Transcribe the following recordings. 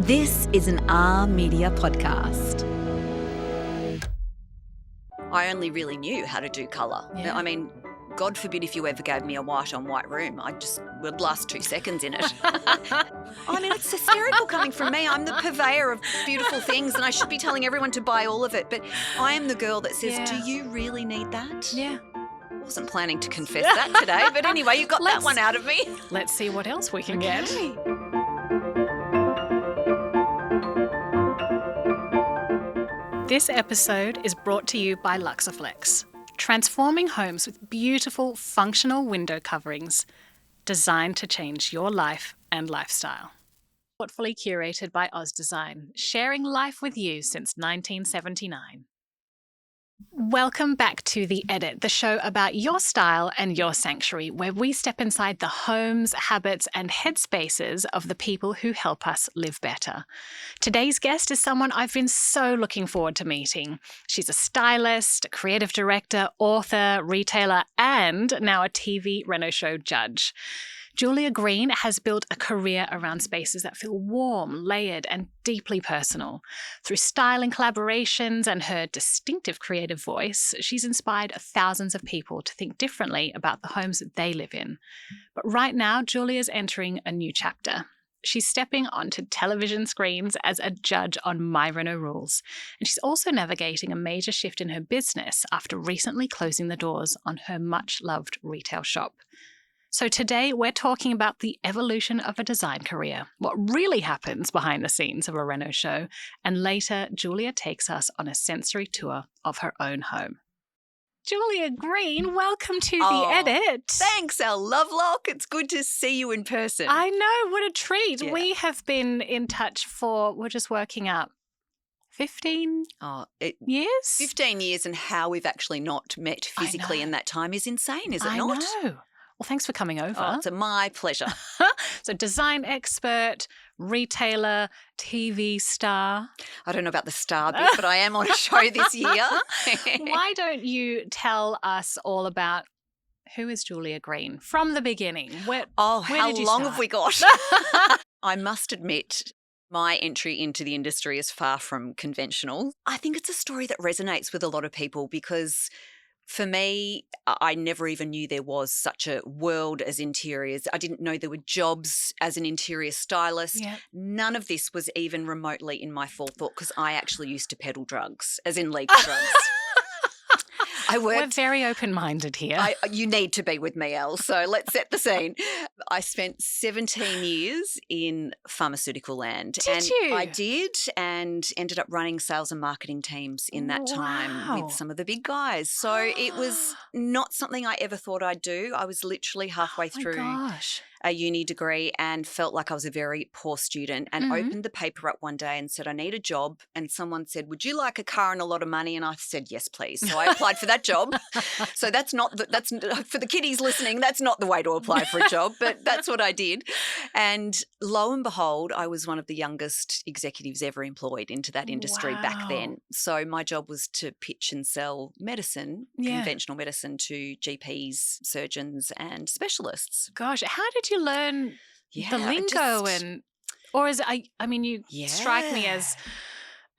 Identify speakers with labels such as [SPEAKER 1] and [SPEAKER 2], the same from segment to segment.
[SPEAKER 1] This is an R Media podcast.
[SPEAKER 2] I only really knew how to do colour.
[SPEAKER 1] Yeah.
[SPEAKER 2] I mean, God forbid if you ever gave me a white on white room, I just would last 2 seconds in it. I mean, it's hysterical coming from me. I'm the purveyor of beautiful things and I should be telling everyone to buy all of it. But I am the girl that says, Do you really need that?
[SPEAKER 1] Yeah.
[SPEAKER 2] I wasn't planning to confess that today, but anyway, you got that one out of me.
[SPEAKER 1] Let's see what else we can get. This episode is brought to you by Luxaflex, transforming homes with beautiful, functional window coverings designed to change your life and lifestyle. Thoughtfully curated by Oz Design, sharing life with you since 1979. Welcome back to The Edit, the show about your style and your sanctuary, where we step inside the homes, habits, and headspaces of the people who help us live better. Today's guest is someone I've been so looking forward to meeting. She's a stylist, a creative director, author, retailer, and now a TV Reno show judge. Julia Green has built a career around spaces that feel warm, layered, and deeply personal. Through styling collaborations and her distinctive creative voice, she's inspired thousands of people to think differently about the homes that they live in. But right now, Julia's entering a new chapter. She's stepping onto television screens as a judge on My Reno Rules, and she's also navigating a major shift in her business after recently closing the doors on her much-loved retail shop. So today we're talking about the evolution of a design career, what really happens behind the scenes of a Reno show, and later Julia takes us on a sensory tour of her own home. Julia Green, welcome to The Edit.
[SPEAKER 2] Thanks, Elle Lovelock. It's good to see you in person.
[SPEAKER 1] I know, what a treat.
[SPEAKER 2] Yeah.
[SPEAKER 1] We have been in touch we're just working up, 15 years?
[SPEAKER 2] 15 years, and how we've actually not met physically in that time is insane, is it not?
[SPEAKER 1] I know. Well, thanks for coming over.
[SPEAKER 2] Oh, it's my pleasure.
[SPEAKER 1] So design expert, retailer, TV star.
[SPEAKER 2] I don't know about the star bit, but I am on a show this year.
[SPEAKER 1] Why don't you tell us all about who is Julia Green from the beginning? Where
[SPEAKER 2] how
[SPEAKER 1] did you
[SPEAKER 2] long
[SPEAKER 1] start?
[SPEAKER 2] have we got? I must admit, my entry into the industry is far from conventional. I think it's a story that resonates with a lot of people because for me, I never even knew there was such a world as interiors. I didn't know there were jobs as an interior stylist.
[SPEAKER 1] Yeah.
[SPEAKER 2] None of this was even remotely in my forethought because I actually used to peddle drugs, as in legal drugs.
[SPEAKER 1] We're very open-minded here.
[SPEAKER 2] You need to be with me, Elle, so let's set the scene. I spent 17 years in pharmaceutical land.
[SPEAKER 1] Did you?
[SPEAKER 2] I did, and ended up running sales and marketing teams in that time with some of the big guys. So it was not something I ever thought I'd do. I was literally halfway through a uni degree and felt like I was a very poor student and opened the paper up one day and said, I need a job. And someone said, would you like a car and a lot of money? And I said, yes, please. So I applied for that job. So that's for the kiddies listening, that's not the way to apply for a job, but that's what I did. And lo and behold, I was one of the youngest executives ever employed into that industry back then. So my job was to pitch and sell medicine, conventional medicine, to GPs, surgeons and specialists.
[SPEAKER 1] Gosh, how did you learn the lingo you strike me as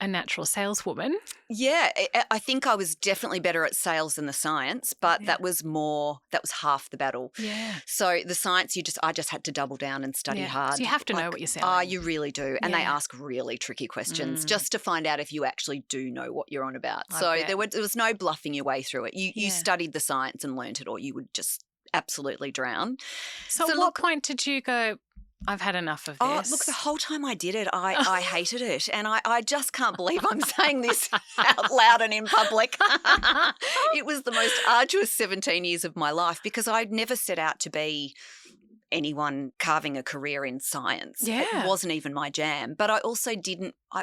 [SPEAKER 1] a natural saleswoman.
[SPEAKER 2] Yeah, I think I was definitely better at sales than the science, but that was half the battle.
[SPEAKER 1] Yeah.
[SPEAKER 2] So the science, I just had to double down and study hard.
[SPEAKER 1] So you have to know what you're selling.
[SPEAKER 2] You really do. And they ask really tricky questions just to find out if you actually do know what you're on about. There was no bluffing your way through it. You studied the science and learnt it, or you would just absolutely drown.
[SPEAKER 1] So at what point did you go, I've had enough of this?
[SPEAKER 2] Oh, look, the whole time I did it, I hated it. And I just can't believe I'm saying this out loud and in public. It was the most arduous 17 years of my life because I'd never set out to be anyone carving a career in science.
[SPEAKER 1] Yeah.
[SPEAKER 2] It wasn't even my jam. But I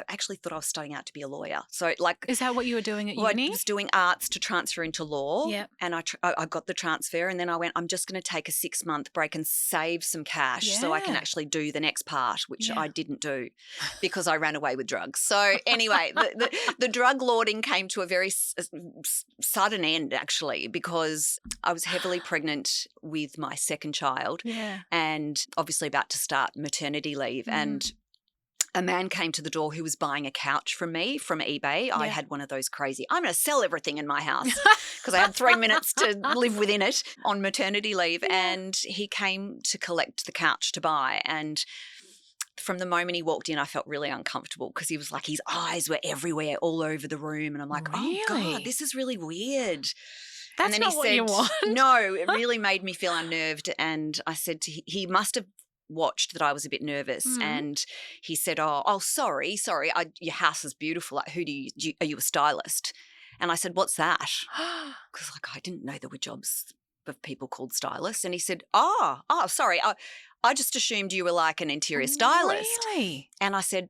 [SPEAKER 2] actually thought I was starting out to be a lawyer. So
[SPEAKER 1] is that what you were doing at uni?
[SPEAKER 2] I was doing arts to transfer into law.
[SPEAKER 1] Yeah.
[SPEAKER 2] And I got the transfer and then I went, I'm just going to take a 6-month break and save some cash so I can actually do the next part, which I didn't do because I ran away with drugs. So anyway, the drug lording came to a very sudden end actually because I was heavily pregnant with my second child.
[SPEAKER 1] Yeah.
[SPEAKER 2] And obviously about to start maternity leave. And a man came to the door who was buying a couch from me from eBay. I had one of those crazy, I'm going to sell everything in my house because I had 3 minutes to live within it on maternity leave. And he came to collect the couch to buy. And from the moment he walked in, I felt really uncomfortable because he was like, his eyes were everywhere, all over the room. And I'm like, oh, God, this is really weird.
[SPEAKER 1] That's not what you want.
[SPEAKER 2] No, it really made me feel unnerved. And I said to him, he must have watched that I was a bit nervous, and he said, oh, sorry, your house is beautiful. Like, are you a stylist? And I said, what's that? Because I didn't know there were jobs of people called stylists. And he said, oh, sorry, I just assumed you were like an interior stylist.
[SPEAKER 1] Really?
[SPEAKER 2] And I said,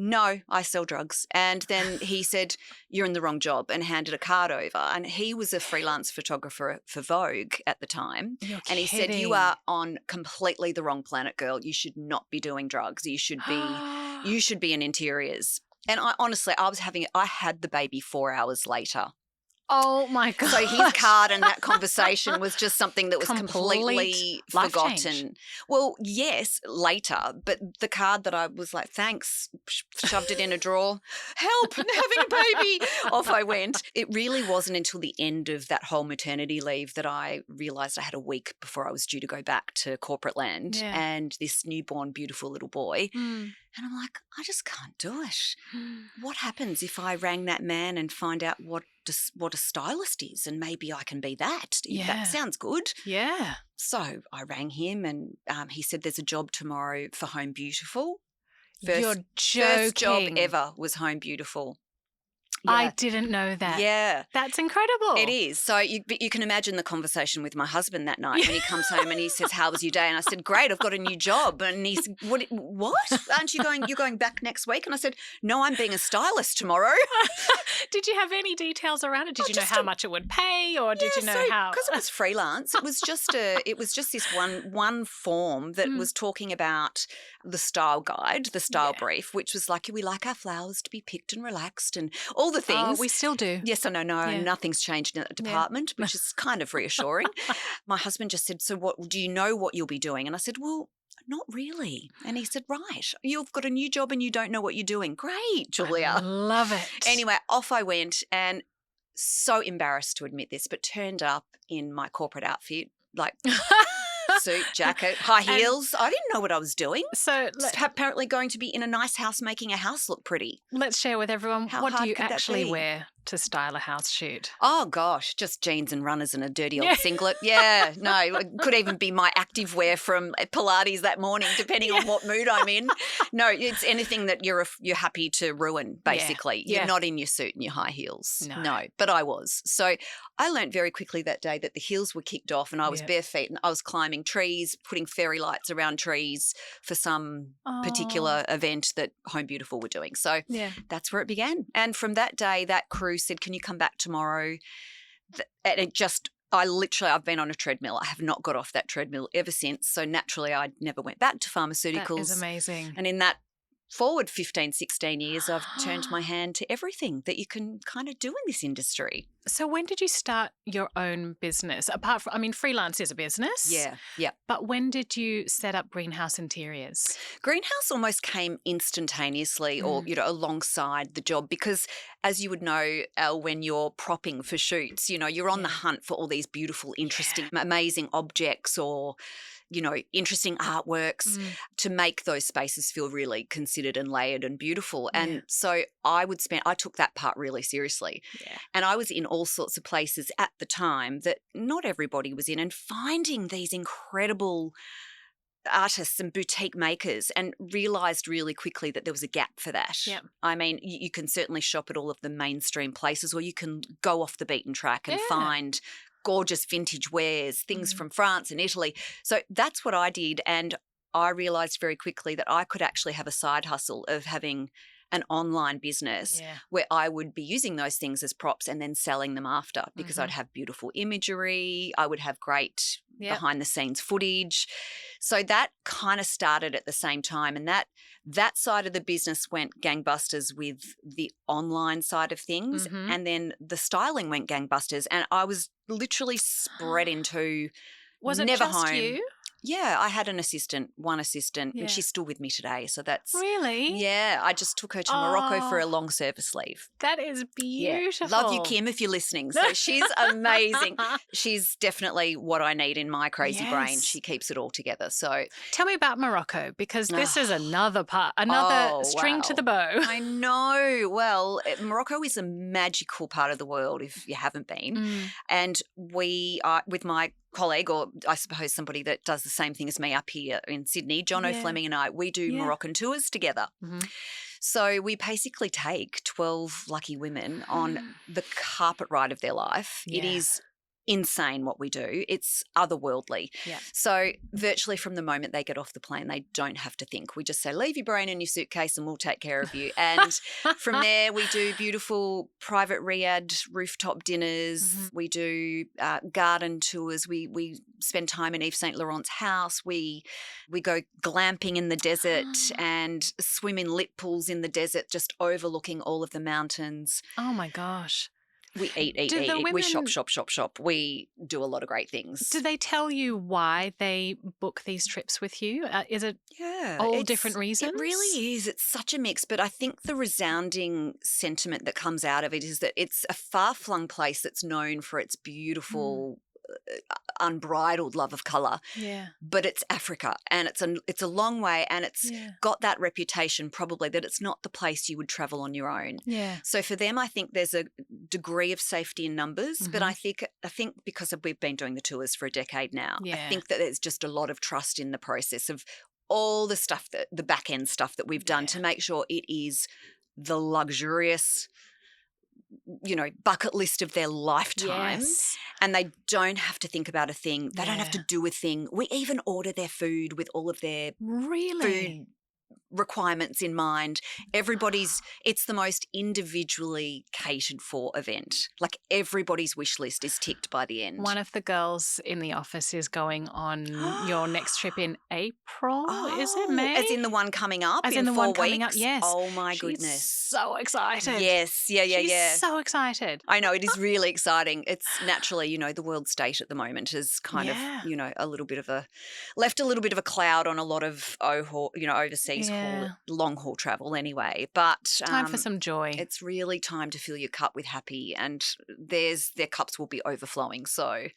[SPEAKER 2] no, I sell drugs. And then he said, you're in the wrong job, and handed a card over. And he was a freelance photographer for Vogue at the time.
[SPEAKER 1] You're
[SPEAKER 2] and he
[SPEAKER 1] kidding.
[SPEAKER 2] said, you are on completely the wrong planet, girl. You should not be doing drugs. You should be in interiors. And I had the baby 4 hours later.
[SPEAKER 1] Oh, my God.
[SPEAKER 2] So his card and that conversation was just something that was completely forgotten.
[SPEAKER 1] Change.
[SPEAKER 2] Well, yes, later, but the card that I was like, thanks, shoved it in a drawer. Help, I'm having a baby. Off I went. It really wasn't until the end of that whole maternity leave that I realised I had a week before I was due to go back to corporate land and this newborn, beautiful little boy. And I'm like, I just can't do it. What happens if I rang that man and find out what a stylist is, and maybe I can be that?
[SPEAKER 1] Yeah.
[SPEAKER 2] That sounds good.
[SPEAKER 1] Yeah.
[SPEAKER 2] So I rang him, and he said there's a job tomorrow for Home Beautiful.
[SPEAKER 1] You're joking.
[SPEAKER 2] First job ever was Home Beautiful.
[SPEAKER 1] Yeah. I didn't know that.
[SPEAKER 2] Yeah.
[SPEAKER 1] That's incredible.
[SPEAKER 2] It is. So you can imagine the conversation with my husband that night when he comes home and he says, how was your day? And I said, great, I've got a new job. And he said, what? Aren't you you're going back next week? And I said, no, I'm being a stylist tomorrow.
[SPEAKER 1] Did you have any details around it? Did you know how much it would pay, or did you know how?
[SPEAKER 2] Because it was freelance, it was just this one form that was talking about the style guide, the style brief, which was like, we like our flowers to be picked and relaxed and all the things.
[SPEAKER 1] Oh, we still do.
[SPEAKER 2] Yes, I know. No, nothing's changed in that department, which is kind of reassuring. My husband just said, so what do you know what you'll be doing? And I said, well, not really. And he said, right, you've got a new job and you don't know what you're doing. Great, Julia.
[SPEAKER 1] I love it.
[SPEAKER 2] Anyway, off I went, and so embarrassed to admit this, but turned up in my corporate outfit, like suit, jacket, high heels. I didn't know what I was doing.
[SPEAKER 1] So
[SPEAKER 2] apparently going to be in a nice house making a house look pretty.
[SPEAKER 1] Let's share with everyone, what do you actually wear to style a house shoot?
[SPEAKER 2] Oh, gosh, just jeans and runners and a dirty old singlet. Yeah, no, it could even be my active wear from Pilates that morning, depending on what mood I'm in. No, it's anything that you're happy to ruin, basically. You're not in your suit and your high heels. No, but I was. So I learned very quickly that day that the heels were kicked off and I was bare feet and I was climbing trees, putting fairy lights around trees for some particular event that Home Beautiful were doing. So that's where it began. And from that day, that crew said, can you come back tomorrow? And I've been on a treadmill. I have not got off that treadmill ever since. So naturally, I never went back to pharmaceuticals.
[SPEAKER 1] That is amazing.
[SPEAKER 2] And in that forward 15, 16 years, I've turned my hand to everything that you can kind of do in this industry.
[SPEAKER 1] So when did you start your own business? Apart from, freelance is a business.
[SPEAKER 2] Yeah.
[SPEAKER 1] But when did you set up Greenhouse Interiors?
[SPEAKER 2] Greenhouse almost came instantaneously or, alongside the job because as you would know, Elle, when you're propping for shoots, you're on the hunt for all these beautiful, interesting, amazing objects or interesting artworks to make those spaces feel really considered and layered and beautiful. And so I took that part really seriously. Yeah. And I was in all sorts of places at the time that not everybody was in, and finding these incredible artists and boutique makers, and realised really quickly that there was a gap for that.
[SPEAKER 1] Yep.
[SPEAKER 2] You can certainly shop at all of the mainstream places, or you can go off the beaten track and find gorgeous vintage wares, things from France and Italy. So that's what I did, and I realised very quickly that I could actually have a side hustle of having an online business where I would be using those things as props and then selling them after, because I'd have beautiful imagery, I would have great behind the scenes footage. So that kind of started at the same time, and that side of the business went gangbusters with the online side of things, and then the styling went gangbusters, and I was literally spread into
[SPEAKER 1] Was it
[SPEAKER 2] never
[SPEAKER 1] just
[SPEAKER 2] home.
[SPEAKER 1] you?
[SPEAKER 2] Yeah, I had one assistant, and she's still with me today. So that's
[SPEAKER 1] really,
[SPEAKER 2] yeah. I just took her to Morocco for a long service leave.
[SPEAKER 1] That is beautiful.
[SPEAKER 2] Yeah. Love you, Kim, if you're listening. So she's amazing. She's definitely what I need in my crazy brain. She keeps it all together. So
[SPEAKER 1] tell me about Morocco, because this is another string to the bow.
[SPEAKER 2] I know. Well, Morocco is a magical part of the world if you haven't been. And we are with my colleague, or I suppose somebody that does the same thing as me up here in Sydney, Jono Fleming and I, we do Moroccan tours together. So we basically take 12 lucky women on the carpet ride of their life. It is insane what we do. It's otherworldly. So virtually from the moment they get off the plane, they don't have to think. We just say, leave your brain in your suitcase and we'll take care of you. And from there, we do beautiful private riad rooftop dinners. We do garden tours. We spend time in Yves Saint Laurent's house. We go glamping in the desert and swim in lip pools in the desert, just overlooking all of the mountains.
[SPEAKER 1] Oh my gosh.
[SPEAKER 2] We eat.
[SPEAKER 1] Women,
[SPEAKER 2] we shop. We do a lot of great things.
[SPEAKER 1] Do they tell you why they book these trips with you? Is it all different reasons?
[SPEAKER 2] It really is. It's such a mix. But I think the resounding sentiment that comes out of it is that it's a far-flung place that's known for its beautiful unbridled love of colour. But it's Africa, and it's a long way, and it's got that reputation probably that it's not the place you would travel on your own. So for them, I think there's a degree of safety in numbers, but I think because we've been doing the tours for a decade now, I think that there's just a lot of trust in the process of all the stuff, the back end stuff that we've done to make sure it is the luxurious, bucket list of their lifetime. And they don't have to think about a thing. They don't have to do a thing. We even order their food with all of their food requirements in mind. It's the most individually catered for event. Like everybody's wish list is ticked by the end.
[SPEAKER 1] One of the girls in the office is going on your next trip in April. Is it May?
[SPEAKER 2] As in the one coming up
[SPEAKER 1] As in the
[SPEAKER 2] 4
[SPEAKER 1] one
[SPEAKER 2] weeks?
[SPEAKER 1] coming up, yes.
[SPEAKER 2] Oh my goodness.
[SPEAKER 1] So excited.
[SPEAKER 2] Yes, yeah.
[SPEAKER 1] She's so excited.
[SPEAKER 2] I know, it is really exciting. It's naturally, the world state at the moment is kind of, a little bit of left a little bit of a cloud on a lot of overseas long haul travel anyway. But
[SPEAKER 1] time for some joy.
[SPEAKER 2] It's really time to fill your cup with happy, and their cups will be overflowing. So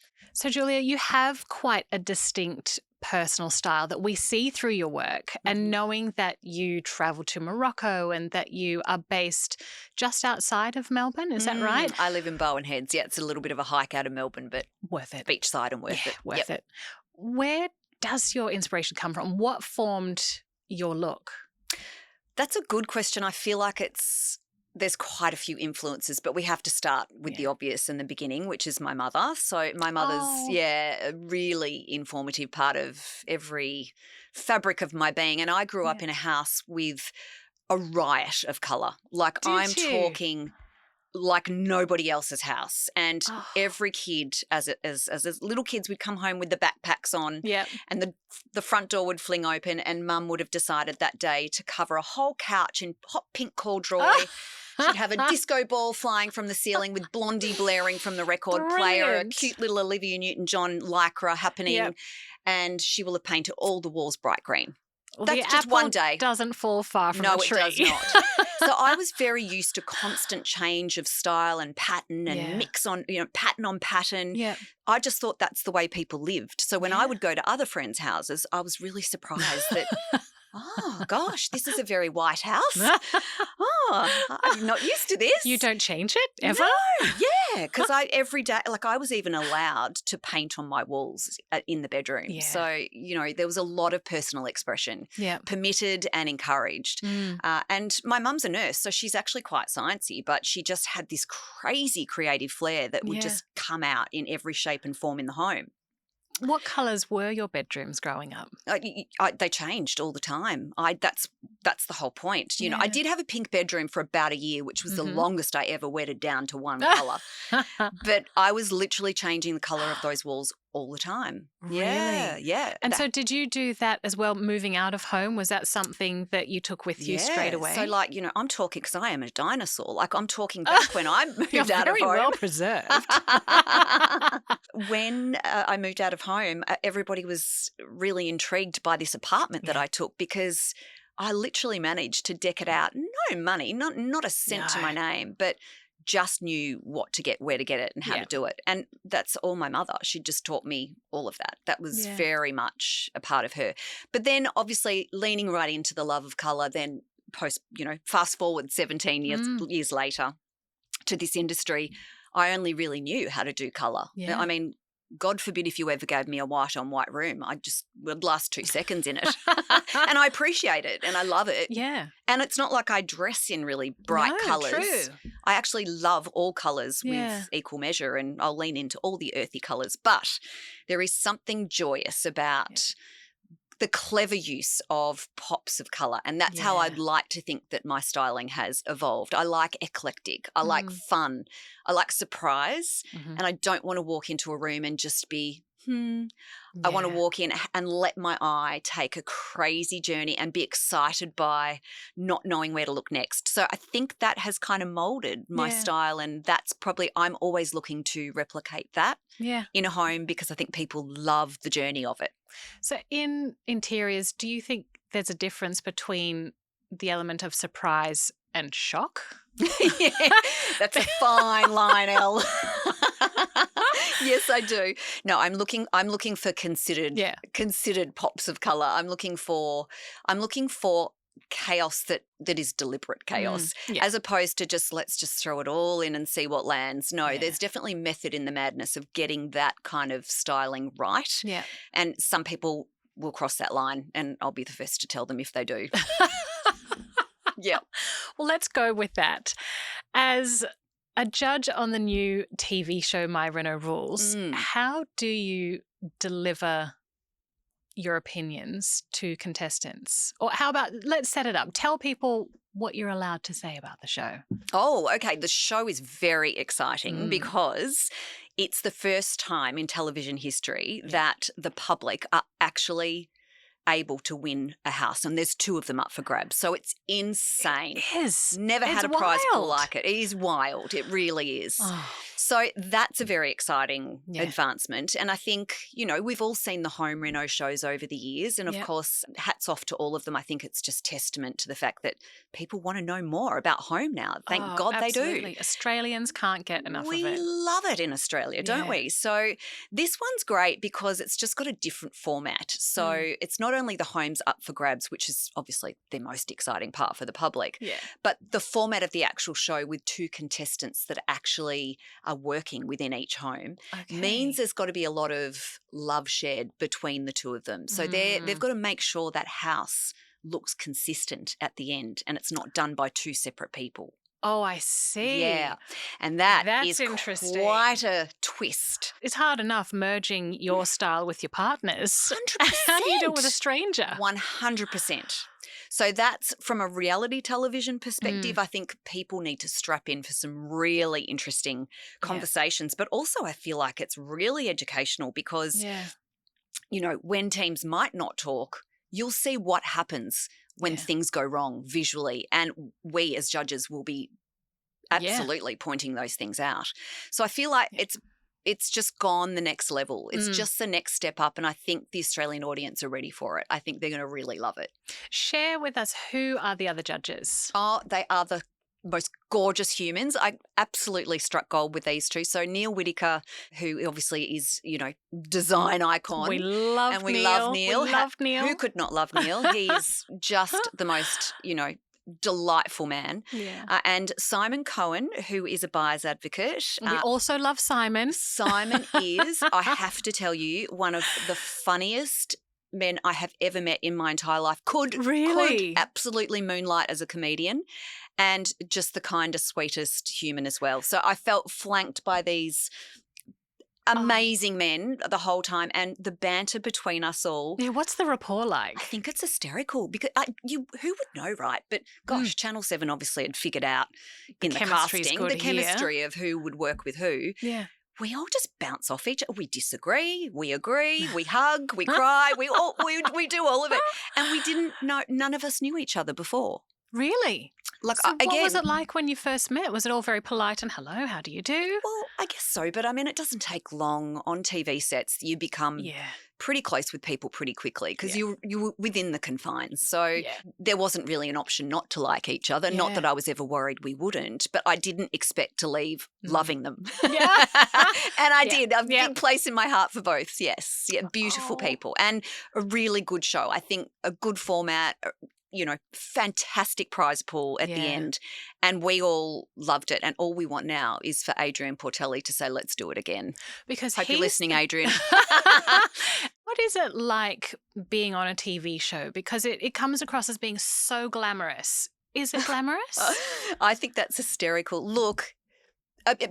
[SPEAKER 1] Julia, you have quite a distinct personal style that we see through your work, and knowing that you travel to Morocco and that you are based just outside of Melbourne, is that right?
[SPEAKER 2] I live in Bowen Heads. Yeah, it's a little bit of a hike out of Melbourne, but
[SPEAKER 1] worth it.
[SPEAKER 2] Beachside and worth it.
[SPEAKER 1] Worth it. Where does your inspiration come from? What formed your look?
[SPEAKER 2] That's a good question. I feel like there's quite a few influences, but we have to start with the obvious in the beginning, which is my mother. So my mother's, a really informative part of every fabric of my being. And I grew up in a house with a riot of colour. Like talking like nobody else's house. And every kid, as little kids, would come home with the backpacks on and the front door would fling open, and Mum would have decided that day to cover a whole couch in hot pink corduroy. She'd have a disco ball flying from the ceiling with Blondie blaring from the record player, a cute little Olivia Newton-John lycra happening, and she will have painted all the walls bright green.
[SPEAKER 1] Well,
[SPEAKER 2] that's just one day.
[SPEAKER 1] Doesn't fall far from the tree.
[SPEAKER 2] No, it does not. So I was very used to constant change of style and pattern and mix on, pattern on pattern. I just thought that's the way people lived. So when I would go to other friends' houses, I was really surprised that, oh, gosh, this is a very white house. I'm not used to this.
[SPEAKER 1] You don't change it ever?
[SPEAKER 2] No, because every day, I was even allowed to paint on my walls in the bedroom. So, there was a lot of personal expression permitted and encouraged. And my mum's a nurse, so she's actually quite sciencey, but she just had this crazy creative flair that would just come out in every shape and form in the home.
[SPEAKER 1] What colours were your bedrooms growing up?
[SPEAKER 2] They changed all the time. That's the whole point. I did have a pink bedroom for about a year, which was the longest I ever wetted down to one colour. But I was literally changing the colour of those walls all the time.
[SPEAKER 1] Really?
[SPEAKER 2] Yeah.
[SPEAKER 1] And so did you do that as well, moving out of home? Was that something that you took with you straight away?
[SPEAKER 2] So like, I'm talking, because I am a dinosaur. Like I'm talking back when I moved
[SPEAKER 1] You're
[SPEAKER 2] out of home.
[SPEAKER 1] very well preserved.
[SPEAKER 2] When I moved out of home, everybody was really intrigued by this apartment that I took, because I literally managed to deck it out. No money, not a cent to my name, but just knew what to get, where to get it, and how to do it. And that's all my mother. She just taught me all of that. That was very much a part of her. But then obviously leaning right into the love of colour, then fast forward 17 years later to this industry, I only really knew how to do colour.
[SPEAKER 1] Yeah.
[SPEAKER 2] I mean, God forbid if you ever gave me a white on white room, I just would last 2 seconds in it. And I appreciate it and I love it.
[SPEAKER 1] Yeah.
[SPEAKER 2] And it's not like I dress in really bright colours.
[SPEAKER 1] True.
[SPEAKER 2] I actually love all colours with equal measure, and I'll lean into all the earthy colours. But there is something joyous about the clever use of pops of colour, and that's how I'd like to think that my styling has evolved. I like eclectic. I like fun. I like surprise, and I don't want to walk into a room and just be, I want to walk in and let my eye take a crazy journey and be excited by not knowing where to look next. So I think that has kind of molded my style, and that's probably, I'm always looking to replicate that in a home, because I think people love the journey of it.
[SPEAKER 1] So in interiors, do you think there's a difference between the element of surprise and shock?
[SPEAKER 2] That's a fine line, Elle. Yes, I do. No, I'm looking for considered pops of colour. I'm looking for chaos that is deliberate chaos, as opposed to let's just throw it all in and see what lands. No, there's definitely method in the madness of getting that kind of styling right. Yeah. And some people will cross that line, and I'll be the first to tell them if they do. Yeah.
[SPEAKER 1] Well, let's go with that. As a judge on the new TV show My Reno Rules, how do you deliver your opinions to contestants? Or how about, let's set it up. Tell people what you're allowed to say about the show.
[SPEAKER 2] Oh, okay. The show is very exciting because it's the first time in television history that the public are actually able to win a house, and there's 2 of them up for grabs. So it's insane.
[SPEAKER 1] It is.
[SPEAKER 2] Never had a prize pool like it. It is wild. It really is. Oh. So that's a very exciting advancement. And I think, we've all seen the home reno shows over the years. And of course, hats off to all of them. I think it's just testament to the fact that people want to know more about home now. Thank God
[SPEAKER 1] absolutely.
[SPEAKER 2] They do.
[SPEAKER 1] Australians can't get enough of it.
[SPEAKER 2] We love it in Australia, don't we? So this one's great because it's just got a different format. So it's not only the homes up for grabs, which is obviously the most exciting part for the public, but the format of the actual show with 2 contestants that actually are working within each home means there's got to be a lot of love shared between the 2 of them. So they've got to make sure that house looks consistent at the end, and it's not done by 2 separate people.
[SPEAKER 1] Oh, I see.
[SPEAKER 2] Yeah. And that's is
[SPEAKER 1] interesting.
[SPEAKER 2] Quite a twist.
[SPEAKER 1] It's hard enough merging your style with your partner's.
[SPEAKER 2] 100%.
[SPEAKER 1] How do you do it with a stranger?
[SPEAKER 2] 100%. So that's from a reality television perspective. I think people need to strap in for some really interesting conversations. But also I feel like it's really educational because, when teams might not talk, you'll see what happens when things go wrong visually, and we as judges will be absolutely pointing those things out. So I feel like it's just gone the next level. It's just the next step up, and I think the Australian audience are ready for it. I think they're going to really love it.
[SPEAKER 1] Share with us, who are the other judges?
[SPEAKER 2] Oh, they are the most gorgeous humans. I absolutely struck gold with these 2. So Neil Whitaker, who obviously is, design icon.
[SPEAKER 1] We love
[SPEAKER 2] Neil.
[SPEAKER 1] We love Neil.
[SPEAKER 2] Who could not love Neil? He's just the most, delightful man. Yeah. And Simon Cohen, who is a buyer's advocate.
[SPEAKER 1] We also love Simon.
[SPEAKER 2] Simon is, I have to tell you, one of the funniest men I have ever met in my entire life. Could absolutely moonlight as a comedian, and just the kindest, sweetest human as well. So I felt flanked by these amazing men the whole time, and the banter between us all.
[SPEAKER 1] Yeah, what's the rapport like?
[SPEAKER 2] I think it's hysterical because who would know, right? But gosh, Channel 7 obviously had figured out in the casting the chemistry of who would work with who.
[SPEAKER 1] Yeah.
[SPEAKER 2] we all just bounce off each other. We disagree, we agree, we hug, we cry, we do all of it. And we didn't know, none of us knew each other before.
[SPEAKER 1] Really?
[SPEAKER 2] Like,
[SPEAKER 1] so
[SPEAKER 2] again,
[SPEAKER 1] what was it like when you first met? Was it all very polite and hello, how do you do?
[SPEAKER 2] Well, I guess so. But I mean, it doesn't take long on TV sets. You become pretty close with people pretty quickly because you were within the confines. So there wasn't really an option not to like each other. Not that I was ever worried we wouldn't, but I didn't expect to leave loving them.
[SPEAKER 1] Yeah.
[SPEAKER 2] And I did. A big place in my heart for both. Yes. Yeah. Beautiful people and a really good show. I think a good format. You know, fantastic prize pool at the end. And we all loved it. And all we want now is for Adrian Portelli to say, let's do it again.
[SPEAKER 1] Because
[SPEAKER 2] Hope you're listening, Adrian.
[SPEAKER 1] What is it like being on a TV show? Because it comes across as being so glamorous. Is it glamorous?
[SPEAKER 2] I think that's hysterical. Look,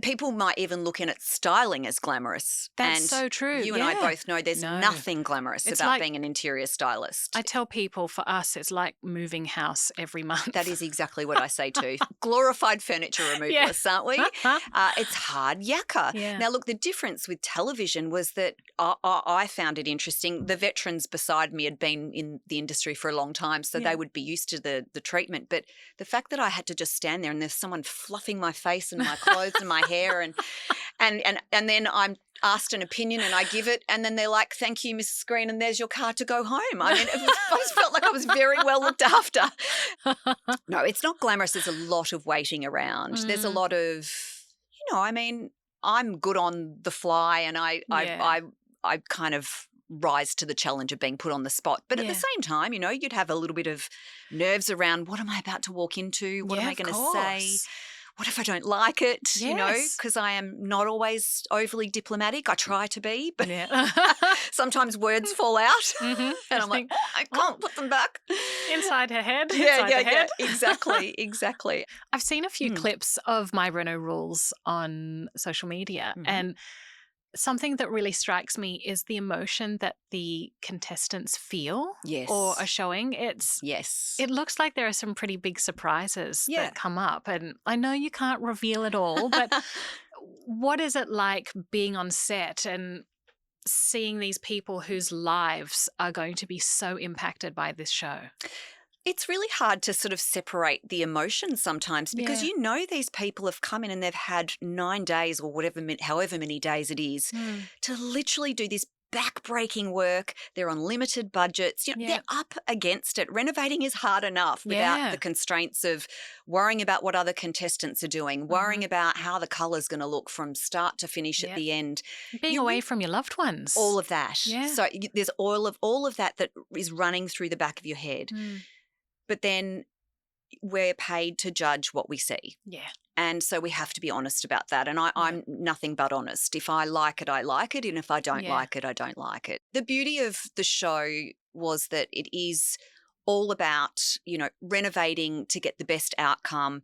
[SPEAKER 2] people might even look in at styling as glamorous.
[SPEAKER 1] That's so true.
[SPEAKER 2] You and I both know there's nothing glamorous about being an interior stylist.
[SPEAKER 1] I tell people for us it's like moving house every month.
[SPEAKER 2] That is exactly what I say too. Glorified furniture removalists, aren't we? It's hard yakka.
[SPEAKER 1] Yeah.
[SPEAKER 2] Now, look, the difference with television was that I found it interesting. The veterans beside me had been in the industry for a long time, so they would be used to the treatment. But the fact that I had to just stand there and there's someone fluffing my face and my clothes and my hair and then I'm asked an opinion and I give it and then they're like, thank you, Mrs. Green, and there's your car to go home. I mean, I just felt like I was very well looked after. No, it's not glamorous. There's a lot of waiting around. There's a lot of, I mean, I'm good on the fly and I kind of rise to the challenge of being put on the spot. But at the same time, you'd have a little bit of nerves around what am I about to walk into? What am I going to say? What if I don't like it, because I am not always overly diplomatic. I try to be, but sometimes words fall out and I'm like, I can't put them back.
[SPEAKER 1] Inside her head.
[SPEAKER 2] Yeah, exactly.
[SPEAKER 1] I've seen a few clips of My Reno Rules on social media and something that really strikes me is the emotion that the contestants feel or are showing. It looks like there are some pretty big surprises that come up. And I know you can't reveal it all, but what is it like being on set and seeing these people whose lives are going to be so impacted by this show?
[SPEAKER 2] It's really hard to sort of separate the emotions sometimes because these people have come in and they've had 9 days or however many days it is to literally do this back-breaking work. They're on limited budgets. They're up against it. Renovating is hard enough without the constraints of worrying about what other contestants are doing, worrying about how the colour's going to look from start to finish at the end.
[SPEAKER 1] Being away from your loved ones.
[SPEAKER 2] All of that. Yeah. So there's all of that is running through the back of your head. But then we're paid to judge what we see. Yeah. And so we have to be honest about that. And I'm nothing but honest. If I like it, I like it. And if I don't like it, I don't like it. The beauty of the show was that it is all about, renovating to get the best outcome,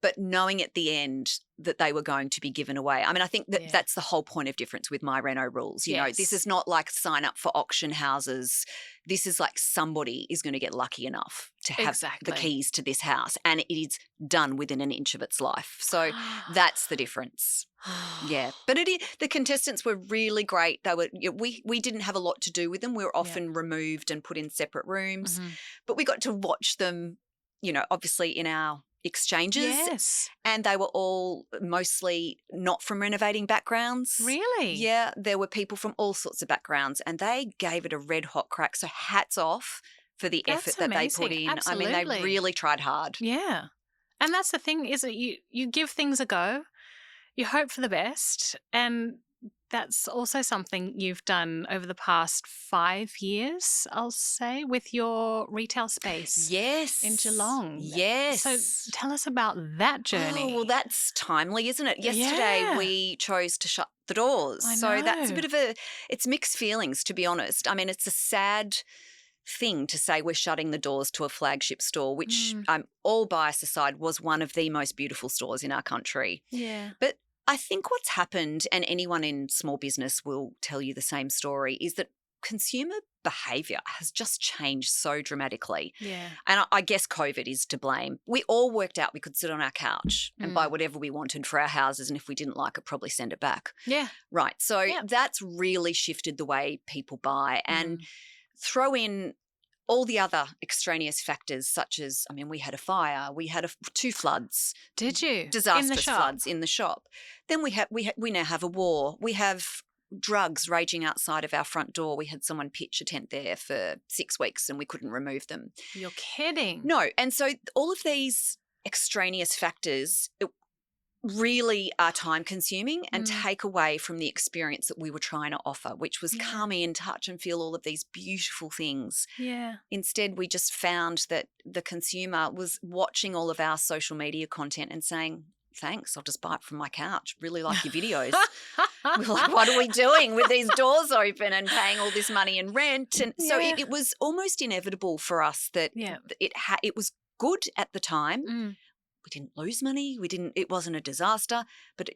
[SPEAKER 2] but knowing at the end that they were going to be given away. I mean, I think that that's the whole point of difference with My Reno Rules. This is not like sign up for auction houses. This is like somebody is going to get lucky enough to have the keys to this house and it is done within an inch of its life. So that's the difference. Yeah. But the contestants were really great. They were, we didn't have a lot to do with them. We were often removed and put in separate rooms, but we got to watch them, obviously in our exchanges. Yes. And they were all mostly not from renovating backgrounds.
[SPEAKER 1] Really?
[SPEAKER 2] Yeah. There were people from all sorts of backgrounds and they gave it a red hot crack. So hats off for the effort that they put in.
[SPEAKER 1] Absolutely.
[SPEAKER 2] I mean, they really tried hard.
[SPEAKER 1] Yeah. And that's the thing, is that you give things a go, you hope for the best, and that's also something you've done over the past 5 years, I'll say, with your retail space.
[SPEAKER 2] Yes.
[SPEAKER 1] In Geelong.
[SPEAKER 2] Yes.
[SPEAKER 1] So tell us about that journey.
[SPEAKER 2] Oh, well, that's timely, isn't it? Yesterday we chose to shut the doors. So that's a bit of it's mixed feelings, to be honest. I mean, it's a sad thing to say we're shutting the doors to a flagship store, which all bias aside was one of the most beautiful stores in our country.
[SPEAKER 1] Yeah.
[SPEAKER 2] But I think what's happened, and anyone in small business will tell you the same story, is that consumer behaviour has just changed so dramatically.
[SPEAKER 1] Yeah.
[SPEAKER 2] And I guess COVID is to blame. We all worked out we could sit on our couch and buy whatever we wanted for our houses, and if we didn't like it, probably send it back.
[SPEAKER 1] Yeah.
[SPEAKER 2] Right. So that's really shifted the way people buy. And throw in all the other extraneous factors, such as, I mean, we had a fire, we had 2 floods.
[SPEAKER 1] Did you?
[SPEAKER 2] Disastrous floods in the shop. Then we now have a war. We have drugs raging outside of our front door. We had someone pitch a tent there for 6 weeks and we couldn't remove them.
[SPEAKER 1] You're kidding.
[SPEAKER 2] No. And so all of these extraneous factors really are time consuming and take away from the experience that we were trying to offer, which was come in, touch and feel all of these beautiful things.
[SPEAKER 1] Yeah.
[SPEAKER 2] Instead, we just found that the consumer was watching all of our social media content and saying, thanks, I'll just buy it from my couch. Really like your videos. We're like, what are we doing with these doors open and paying all this money in rent? And so it was almost inevitable for us that it was good at the time. We didn't lose money. It wasn't a disaster, but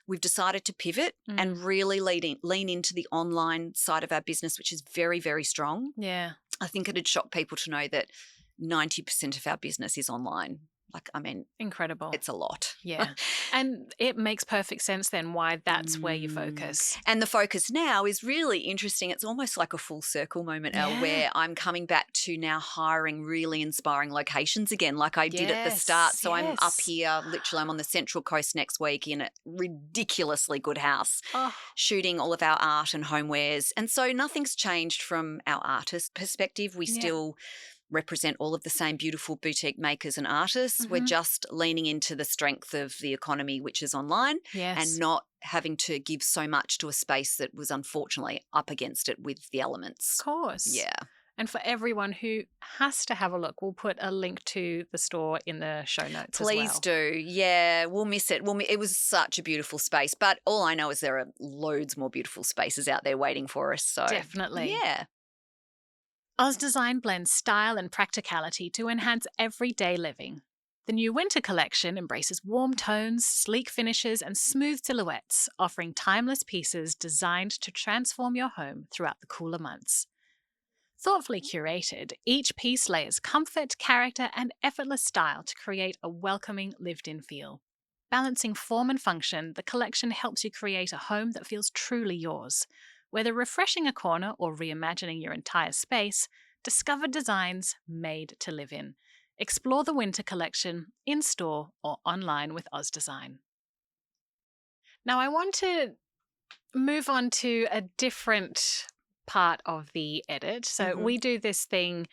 [SPEAKER 2] we've decided to pivot and really lean into the online side of our business, which is very, very strong.
[SPEAKER 1] Yeah.
[SPEAKER 2] I think it'd shock people to know that 90% of our business is online.
[SPEAKER 1] Incredible.
[SPEAKER 2] It's a lot.
[SPEAKER 1] Yeah. And it makes perfect sense then why that's where you focus.
[SPEAKER 2] And the focus now is really interesting. It's almost like a full circle moment, Elle, where I'm coming back to now hiring really inspiring locations again, like I did at the start. So I'm up here, literally I'm on the Central Coast next week in a ridiculously good house, shooting all of our art and homewares. And so nothing's changed from our artist perspective. We still represent all of the same beautiful boutique makers and artists. We're just leaning into the strength of the economy, which is online, and not having to give so much to a space that was unfortunately up against it with the elements.
[SPEAKER 1] Of course.
[SPEAKER 2] Yeah.
[SPEAKER 1] And for everyone who has to have a look, we'll put a link to the store in the show notes
[SPEAKER 2] Please
[SPEAKER 1] as well.
[SPEAKER 2] do. Yeah, we'll miss it. It was such a beautiful space, but all I know is there are loads more beautiful spaces out there waiting for us. So
[SPEAKER 1] definitely.
[SPEAKER 2] Yeah.
[SPEAKER 1] Oz Design blends style and practicality to enhance everyday living. The new winter collection embraces warm tones, sleek finishes, and smooth silhouettes, offering timeless pieces designed to transform your home throughout the cooler months. Thoughtfully curated, each piece layers comfort, character, and effortless style to create a welcoming, lived-in feel. Balancing form and function, the collection helps you create a home that feels truly yours. Whether refreshing a corner or reimagining your entire space, discover designs made to live in. Explore the winter collection in-store or online with Oz Design. Now I want to move on to a different part of the edit. So we do this thing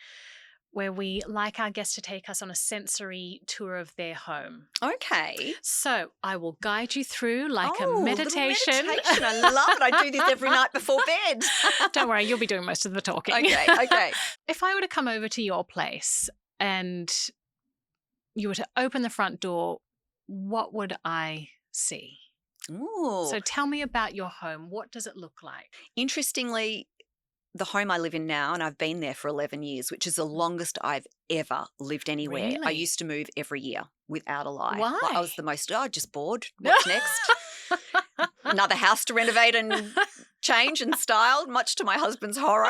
[SPEAKER 1] where we like our guests to take us on a sensory tour of their home.
[SPEAKER 2] Okay.
[SPEAKER 1] So I will guide you through like a meditation.
[SPEAKER 2] I love it. I do this every night before bed.
[SPEAKER 1] Don't worry, you'll be doing most of the talking.
[SPEAKER 2] Okay.
[SPEAKER 1] If I were to come over to your place and you were to open the front door, what would I see?
[SPEAKER 2] Ooh.
[SPEAKER 1] So tell me about your home. What does it look like?
[SPEAKER 2] Interestingly, the home I live in now, and I've been there for 11 years, which is the longest I've ever lived anywhere.
[SPEAKER 1] Really?
[SPEAKER 2] I used to move every year without a lie.
[SPEAKER 1] Why?
[SPEAKER 2] I was just bored. What's next? Another house to renovate and change and style, much to my husband's horror.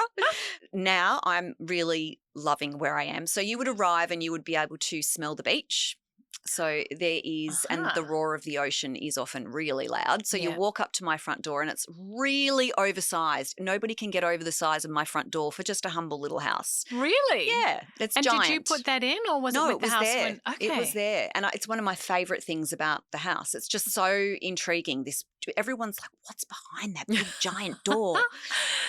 [SPEAKER 2] Now I'm really loving where I am. So you would arrive and you would be able to smell the beach. So there is, and the roar of the ocean is often really loud. So you walk up to my front door and it's really oversized. Nobody can get over the size of my front door for just a humble little house.
[SPEAKER 1] Really?
[SPEAKER 2] Yeah, it's
[SPEAKER 1] and
[SPEAKER 2] giant.
[SPEAKER 1] Did you put that in or was it with the house?
[SPEAKER 2] There. It was there. And it's one of my favourite things about the house. It's just so intriguing. Everyone's like, what's behind that big giant door?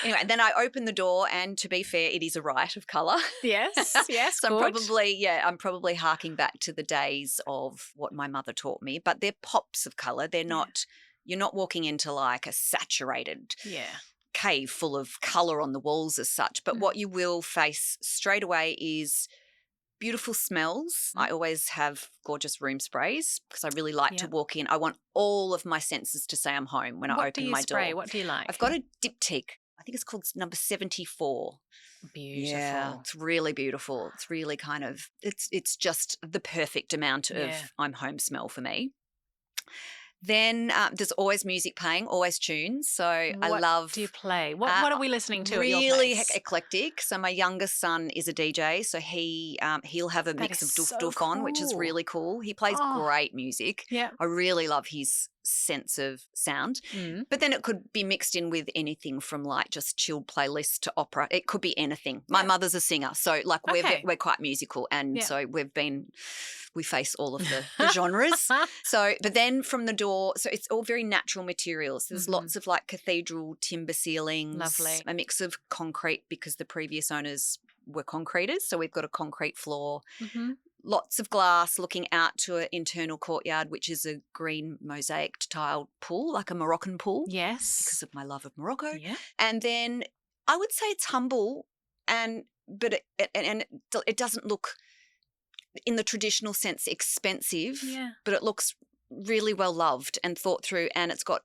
[SPEAKER 2] Anyway, then I open the door and to be fair, it is a riot of colour.
[SPEAKER 1] Yes,
[SPEAKER 2] So I'm probably harking back to the days of what my mother taught me, but they're pops of colour. They're not, you're not walking into like a saturated cave full of colour on the walls as such. But what you will face straight away is beautiful smells. I always have gorgeous room sprays because I really like to walk in. I want all of my senses to say I'm home when I open my door.
[SPEAKER 1] What do you like?
[SPEAKER 2] I've got a diptyque. I think it's called number 74.
[SPEAKER 1] Beautiful.
[SPEAKER 2] Yeah, it's really beautiful. It's really kind of, it's just the perfect amount of I'm home smell for me. Then there's always music playing, always tunes. So I love.
[SPEAKER 1] What do you play? What are we listening to
[SPEAKER 2] really
[SPEAKER 1] at your place?
[SPEAKER 2] eclectic. So my youngest son is a DJ, so he'll have a mix of doof on, which is really cool. He plays great music.
[SPEAKER 1] Yeah.
[SPEAKER 2] I really love his sense of sound. But then it could be mixed in with anything from like just chilled playlists to opera. It could be anything. My mother's a singer, so like we're quite musical, and so we face all of the genres. So, but then from the door, so it's all very natural materials. There's lots of like cathedral timber ceilings.
[SPEAKER 1] Lovely.
[SPEAKER 2] A mix of concrete because the previous owners were concreters. So we've got a concrete floor. Lots of glass looking out to an internal courtyard, which is a green mosaic tiled pool, like a Moroccan pool.
[SPEAKER 1] Yes.
[SPEAKER 2] Because of my love of Morocco.
[SPEAKER 1] Yeah.
[SPEAKER 2] And then I would say it's humble, but it doesn't look in the traditional sense expensive, but it looks really well loved and thought through, and it's got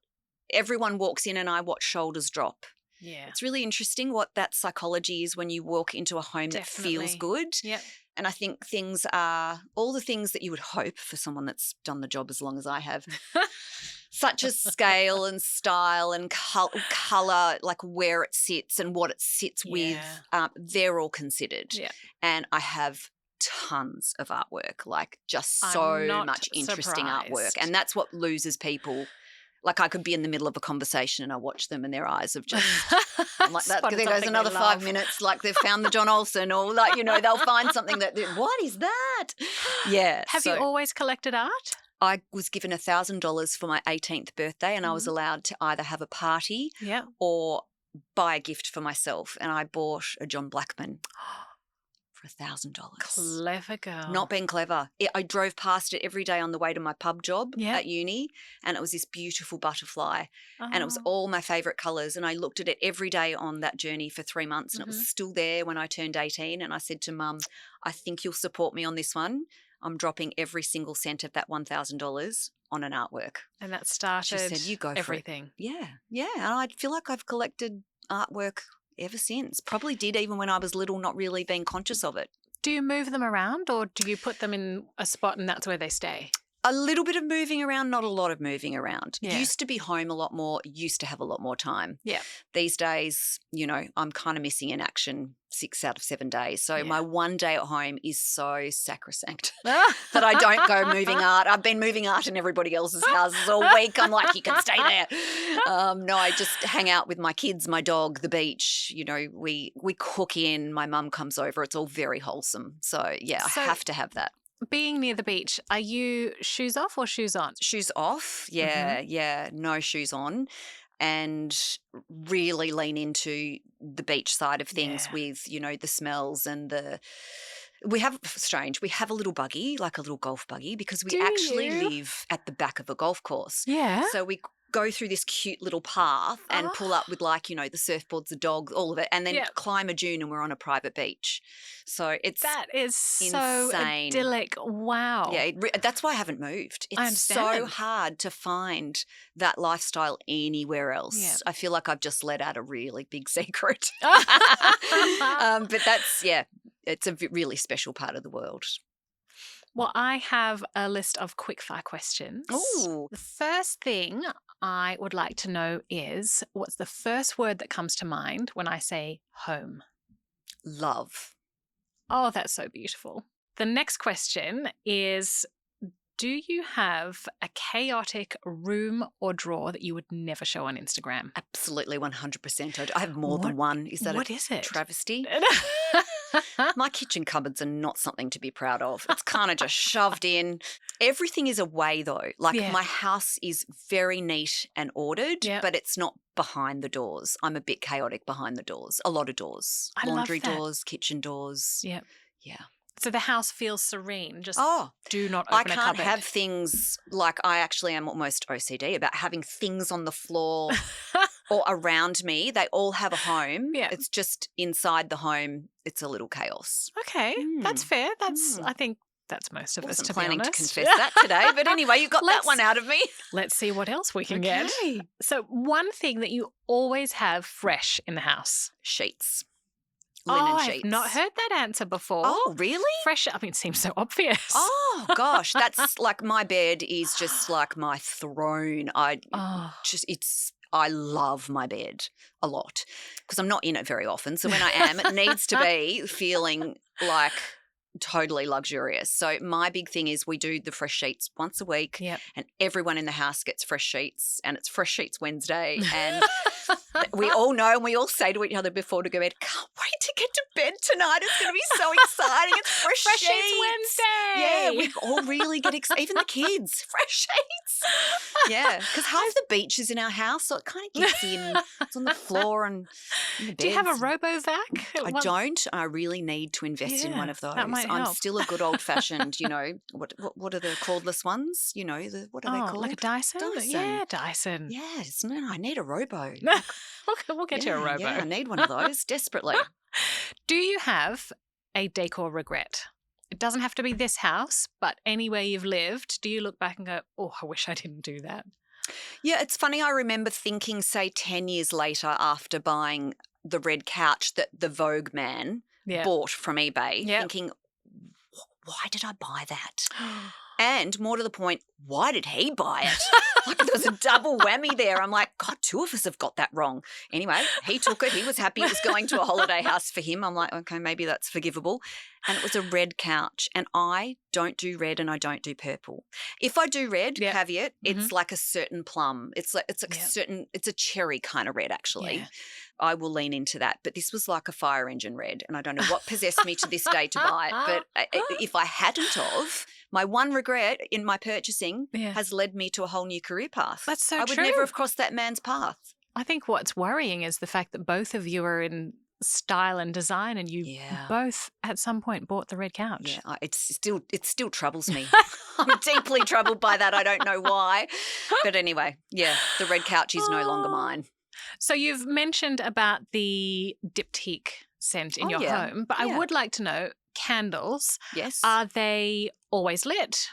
[SPEAKER 2] everyone walks in and I watch shoulders drop.
[SPEAKER 1] Yeah.
[SPEAKER 2] It's really interesting what that psychology is when you walk into a home that feels good.
[SPEAKER 1] Yeah.
[SPEAKER 2] And I think things are all the things that you would hope for someone that's done the job as long as I have, such as scale and style and colour, like where it sits and what it sits with. They're all considered. Yeah. And I have tons of artwork, like just so much interesting artwork. And that's what loses people. Like I could be in the middle of a conversation and I watch them and their eyes have just I'm like that. There goes another 5 minutes. Like they've found the John Olsen, or like they'll find something that what is that? Yeah.
[SPEAKER 1] Have you always collected art?
[SPEAKER 2] I was given $1,000 for my 18th birthday, and I was allowed to either have a party or buy a gift for myself. And I bought a John Blackman. $1,000.
[SPEAKER 1] Clever girl.
[SPEAKER 2] Not being clever. I drove past it every day on the way to my pub job at uni, and it was this beautiful butterfly, and it was all my favourite colours, and I looked at it every day on that journey for 3 months, and it was still there when I turned 18, and I said to Mum, I think you'll support me on this one. I'm dropping every single cent of that $1,000 on an artwork.
[SPEAKER 1] And that started
[SPEAKER 2] she said, you go
[SPEAKER 1] everything.
[SPEAKER 2] For it. Yeah. And I feel like I've collected artwork ever since. Probably did even when I was little, not really being conscious of it.
[SPEAKER 1] Do you move them around, or do you put them in a spot and that's where they stay?
[SPEAKER 2] A little bit of moving around, not a lot of moving around. Yeah. Used to be home a lot more, used to have a lot more time.
[SPEAKER 1] Yeah.
[SPEAKER 2] These days, I'm kind of missing in action 6 out of 7 days. So my one day at home is so sacrosanct that I don't go moving art. I've been moving art in everybody else's houses all week. I'm like, you can stay there. No, I just hang out with my kids, my dog, the beach. We cook in. My mum comes over. It's all very wholesome. So, I have to have that.
[SPEAKER 1] Being near the beach, are you shoes off or shoes on?
[SPEAKER 2] Shoes off, yeah, no shoes on, and really lean into the beach side of things with, the smells and we have a little buggy, like a little golf buggy, because we actually live at the back of a golf course.
[SPEAKER 1] Yeah.
[SPEAKER 2] So we go through this cute little path and pull up with the surfboards, the dogs, all of it, and then climb a dune and we're on a private beach. So that is so insane.
[SPEAKER 1] Idyllic. Wow.
[SPEAKER 2] Yeah, that's why I haven't moved. It's so hard to find that lifestyle anywhere else. Yeah. I feel like I've just let out a really big secret. But that's, it's a really special part of the world.
[SPEAKER 1] Well, I have a list of quickfire questions.
[SPEAKER 2] Ooh.
[SPEAKER 1] The first thing I would like to know is, what's the first word that comes to mind when I say home?
[SPEAKER 2] Love.
[SPEAKER 1] Oh, that's so beautiful. The next question is, do you have a chaotic room or drawer that you would never show on Instagram?
[SPEAKER 2] Absolutely, 100%. I have more than one.
[SPEAKER 1] What is it?
[SPEAKER 2] Travesty? My kitchen cupboards are not something to be proud of. It's kind of just shoved in. Everything is away though. Like my house is very neat and ordered, but it's not behind the doors. I'm a bit chaotic behind the doors. A lot of doors. Laundry doors, kitchen doors.
[SPEAKER 1] Yeah.
[SPEAKER 2] Yeah.
[SPEAKER 1] So the house feels serene. Just do not open a cupboard.
[SPEAKER 2] I can't have things like I actually am almost OCD about having things on the floor or around me. They all have a home. Yeah. It's just inside the home, it's a little chaos.
[SPEAKER 1] Okay. That's fair. I think that's most of us, to be honest.
[SPEAKER 2] Planning to confess that today. But anyway, you got that one out of me.
[SPEAKER 1] Let's see what else we can get. So one thing that you always have fresh in the house.
[SPEAKER 2] Sheets. linen sheets.
[SPEAKER 1] I've not heard that answer before.
[SPEAKER 2] Oh, really?
[SPEAKER 1] Fresh, I mean, it seems so obvious.
[SPEAKER 2] Oh, gosh. That's like my bed is just like my throne. I love my bed a lot because I'm not in it very often. So when I am, it needs to be feeling like totally luxurious. So my big thing is we do the fresh sheets once a week and everyone in the house gets fresh sheets and it's Fresh Sheets Wednesday and we all know and we all say to each other before to go to bed, can't wait to get to bed tonight. It's going to be so exciting. It's Fresh
[SPEAKER 1] Sheets Wednesday.
[SPEAKER 2] Yeah, we all really get excited. Even the kids, fresh sheets. Yeah, because half the beach is in our house, so it kind of gets in. It's on the floor and in the beds.
[SPEAKER 1] Do you have a robo-vac?
[SPEAKER 2] I don't. I really need to invest in one of those.
[SPEAKER 1] That might
[SPEAKER 2] I'm
[SPEAKER 1] help.
[SPEAKER 2] still a good old-fashioned, what are the cordless ones? What are they called?
[SPEAKER 1] Like a Dyson? Yeah, Dyson.
[SPEAKER 2] Yes. No, I need a robo.
[SPEAKER 1] We'll get you a robo.
[SPEAKER 2] Yeah, I need one of those desperately.
[SPEAKER 1] Do you have a decor regret? It doesn't have to be this house, but anywhere you've lived, do you look back and go, oh, I wish I didn't do that?
[SPEAKER 2] Yeah, it's funny. I remember thinking, say, 10 years later after buying the red couch that the Vogue man bought from eBay, thinking, why did I buy that? And more to the point, why did he buy it? Like there was a double whammy there. I'm like, God, two of us have got that wrong. Anyway, he took it. He was happy. It was going to a holiday house for him. I'm like, okay, maybe that's forgivable. And it was a red couch. And I don't do red and I don't do purple. If I do red, caveat, it's like a certain plum. It's like it's a cherry kind of red actually. Yeah. I will lean into that. But this was like a fire engine red. And I don't know what possessed me to this day to buy it. But if I hadn't of, my one regret in my purchasing has led me to a whole new career path.
[SPEAKER 1] That's so true.
[SPEAKER 2] I would never have crossed that man's path.
[SPEAKER 1] I think what's worrying is the fact that both of you are in style and design and you both at some point bought the red couch.
[SPEAKER 2] Yeah, it still troubles me. I'm deeply troubled by that. I don't know why. But anyway, the red couch is no longer mine.
[SPEAKER 1] So you've mentioned about the diptyque scent in your home, but I would like to know, candles, are they always lit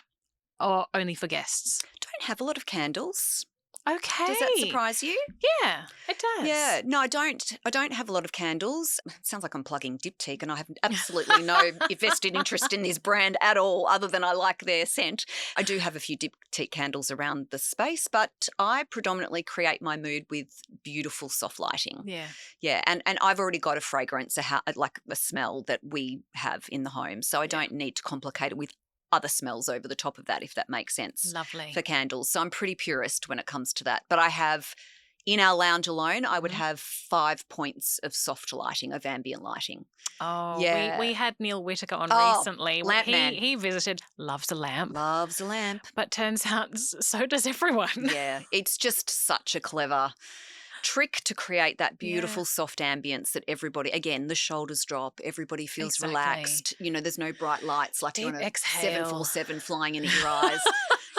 [SPEAKER 1] or only for guests?
[SPEAKER 2] Don't have a lot of candles.
[SPEAKER 1] Okay.
[SPEAKER 2] Does that surprise you?
[SPEAKER 1] Yeah, it does.
[SPEAKER 2] Yeah. No, I don't have a lot of candles. It sounds like I'm plugging Diptyque and I have absolutely no vested interest in this brand at all other than I like their scent. I do have a few Diptyque candles around the space, but I predominantly create my mood with beautiful soft lighting.
[SPEAKER 1] Yeah.
[SPEAKER 2] Yeah, and I've already got a fragrance, like a smell that we have in the home, so I don't need to complicate it with other smells over the top of that, if that makes sense.
[SPEAKER 1] Lovely.
[SPEAKER 2] For candles. So I'm pretty purist when it comes to that. But I have, in our lounge alone, I would have 5 points of soft lighting, of ambient lighting.
[SPEAKER 1] Oh,
[SPEAKER 2] yeah.
[SPEAKER 1] We had Neil Whitaker on recently.
[SPEAKER 2] Lamp man.
[SPEAKER 1] He visited, loves a lamp.
[SPEAKER 2] Loves a lamp.
[SPEAKER 1] But turns out so does everyone.
[SPEAKER 2] Yeah, it's just such a clever trick to create that beautiful soft ambience that everybody, again, the shoulders drop, everybody feels relaxed. There's no bright lights like on a 747 flying into your eyes.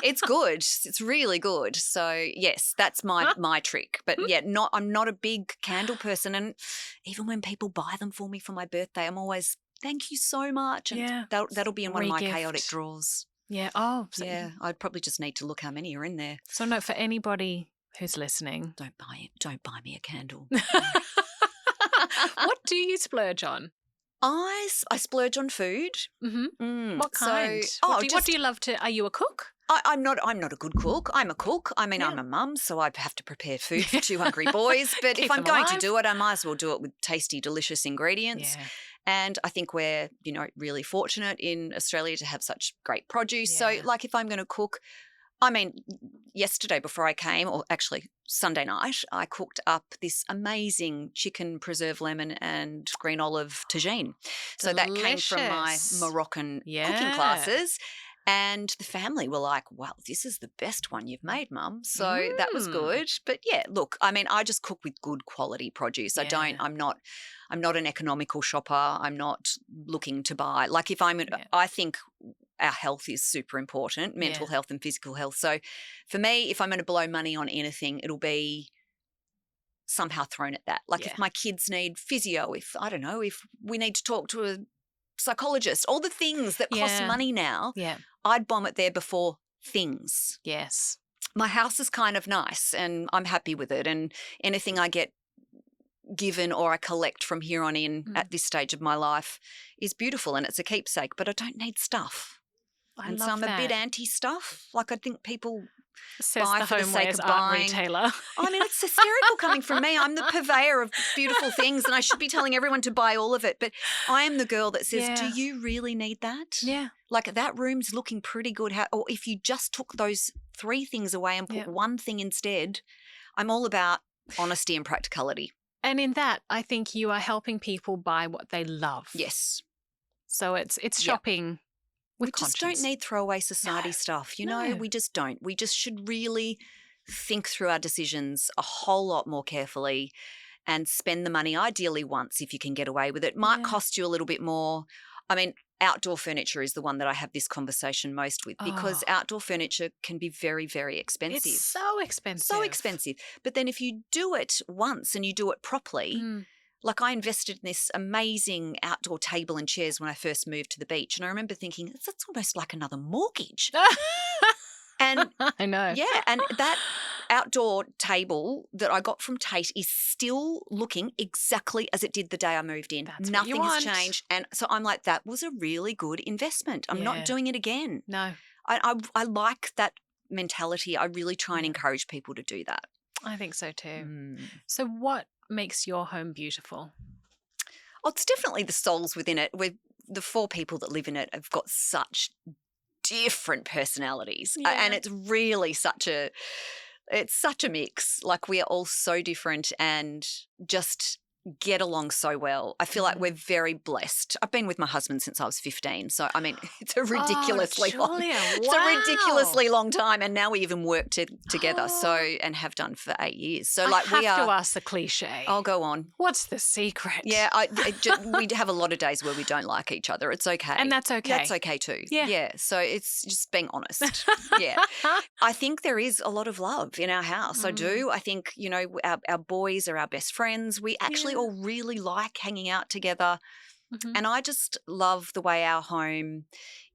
[SPEAKER 2] It's good. It's really good. So yes, that's my trick. But I'm not a big candle person, and even when people buy them for me for my birthday, I'm always thank you so much. And that'll be in one of my chaotic drawers.
[SPEAKER 1] Yeah. Oh,
[SPEAKER 2] I'd probably just need to look how many are in there.
[SPEAKER 1] So no, for anybody who's listening,
[SPEAKER 2] don't buy me a candle.
[SPEAKER 1] What do you splurge on?
[SPEAKER 2] I splurge on food.
[SPEAKER 1] Mm-hmm. What kind? What do you love to? Are you a cook?
[SPEAKER 2] I'm not a good cook. I'm a cook. I mean, I'm a mum, so I have to prepare food for 2 hungry boys. But if I'm going to do it, I might as well do it with tasty, delicious ingredients. Yeah. And I think we're, really fortunate in Australia to have such great produce. Yeah. So, like, if I'm going to cook, I mean, yesterday before I came, or actually Sunday night, I cooked up this amazing chicken preserved lemon and green olive tagine. So that came from my Moroccan cooking classes. And the family were like, wow, this is the best one you've made, Mum. So that was good. But yeah, look, I mean, I just cook with good quality produce. Yeah. I'm not an economical shopper. I'm not looking to buy. Like if I think our health is super important, mental health and physical health. So for me, if I'm going to blow money on anything, it'll be somehow thrown at that. Like if my kids need physio, if we need to talk to a psychologist, all the things that cost money now, I'd bomb it there before things.
[SPEAKER 1] Yes.
[SPEAKER 2] My house is kind of nice and I'm happy with it, and anything I get given or I collect from here on in at this stage of my life is beautiful and it's a keepsake, but I don't need stuff.
[SPEAKER 1] I love
[SPEAKER 2] so I'm
[SPEAKER 1] that.
[SPEAKER 2] a bit anti-stuff. Like I think people
[SPEAKER 1] Says
[SPEAKER 2] buy
[SPEAKER 1] the
[SPEAKER 2] for the sake
[SPEAKER 1] homewares
[SPEAKER 2] of
[SPEAKER 1] art
[SPEAKER 2] buying.
[SPEAKER 1] retailer.
[SPEAKER 2] I mean, it's hysterical coming from me. I'm the purveyor of beautiful things and I should be telling everyone to buy all of it. But I am the girl that says, do you really need that?
[SPEAKER 1] Yeah.
[SPEAKER 2] Like that room's looking pretty good. Or if you just took those 3 things away and put one thing instead, I'm all about honesty and practicality.
[SPEAKER 1] And in that, I think you are helping people buy what they love.
[SPEAKER 2] Yes.
[SPEAKER 1] So it's shopping with conscience.
[SPEAKER 2] We just don't need throwaway society stuff. You know, we just don't. We just should really think through our decisions a whole lot more carefully and spend the money ideally once if you can get away with it. Might cost you a little bit more. I mean, outdoor furniture is the one that I have this conversation most with because outdoor furniture can be very, very expensive.
[SPEAKER 1] It's so expensive.
[SPEAKER 2] So expensive. But then if you do it once and you do it properly, like I invested in this amazing outdoor table and chairs when I first moved to the beach. And I remember thinking, that's almost like another mortgage. And
[SPEAKER 1] I know.
[SPEAKER 2] Yeah. And that outdoor table that I got from Tate is still looking exactly as it did the day I moved in.
[SPEAKER 1] That's
[SPEAKER 2] Nothing has changed. And so I'm like, that was a really good investment. I'm not doing it again.
[SPEAKER 1] No.
[SPEAKER 2] I like that mentality. I really try and encourage people to do that.
[SPEAKER 1] I think so too. So what makes your home beautiful?
[SPEAKER 2] Oh, it's definitely the souls within it. The 4 people that live in it have got such different personalities. And it's really such a mix. Like we are all so different and just get along so well. I feel like we're very blessed. I've been with my husband since I was 15. So, I mean, it's a ridiculously long time. And now we even work together. And have done for 8 years. So
[SPEAKER 1] I have to ask the cliche.
[SPEAKER 2] I'll go on.
[SPEAKER 1] What's the secret?
[SPEAKER 2] Yeah, we have a lot of days where we don't like each other. It's okay.
[SPEAKER 1] And that's okay.
[SPEAKER 2] That's okay too. Yeah. So it's just being honest. Yeah. I think there is a lot of love in our house. I do. I think, you know, our boys are our best friends. We actually all really like hanging out together. And I just love the way our home